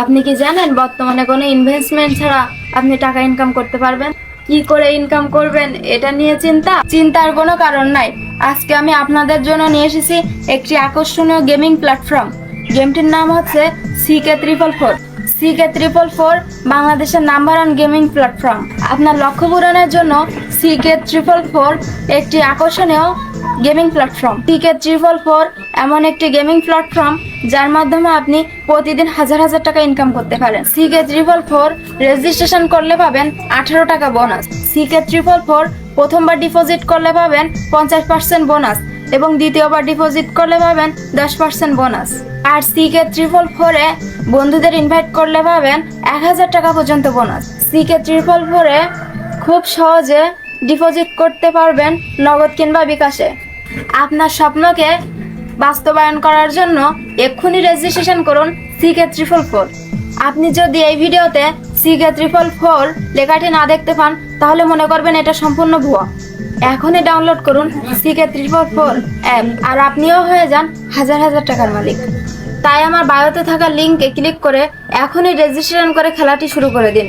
আপনি কি জানেন বর্তমানে কোনো ইনভেস্টমেন্ট ছাড়া আপনি টাকা ইনকাম করতে পারবেন? কি করে ইনকাম করবেন এটা নিয়ে চিন্তার কোনো কারণ নাই। আজকে আমি আপনাদের জন্য নিয়ে এসেছি একটি আকর্ষণীয় গেমিং প্ল্যাটফর্ম। গেমটির নাম হচ্ছে CK444। CK444 বাংলাদেশের নাম্বার ওয়ান গেমিং প্ল্যাটফর্ম। আপনার লক্ষ্য পূরণের জন্য CK444 একটি আকর্ষণীয় গেমিং প্ল্যাটফর্ম। CK444 এমন একটি গেমিং প্ল্যাটফর্ম যার মাধ্যমে আপনি প্রতিদিন হাজার হাজার টাকা ইনকাম করতে পারেন। CK444 রেজিস্ট্রেশন করলে পাবেন 18 টাকা বোনাস। CK444 প্রথমবার ডিপোজিট করলে পাবেন 50% বোনাস এবং দ্বিতীয়বার ডিপোজিট করলে পাবেন 10% বোনাস। আর CK444 এ বন্ধুদের ইনভাইট করলে পাবেন 1000 টাকা পর্যন্ত বোনাস। CK444 এ খুব সহজে ডিপোজিট করতে পারবেন নগদ কিংবা বিকাশে। আপনার স্বপ্নকে বাস্তবায়ন করার জন্য এক্ষুনি রেজিস্ট্রেশন করুন CK444। আপনি যদি এই ভিডিওতে CK444 লেখাটি না দেখতে পান তাহলে মনে করবেন এটা সম্পূর্ণ ভুয়া। এখনই ডাউনলোড করুন CK444 অ্যাপ আর আপনিও হয়ে যান হাজার হাজার টাকার মালিক। তাই আমার বায়োতে থাকা লিঙ্কে ক্লিক করে এখনই রেজিস্ট্রেশন করে খেলাটি শুরু করে দিন।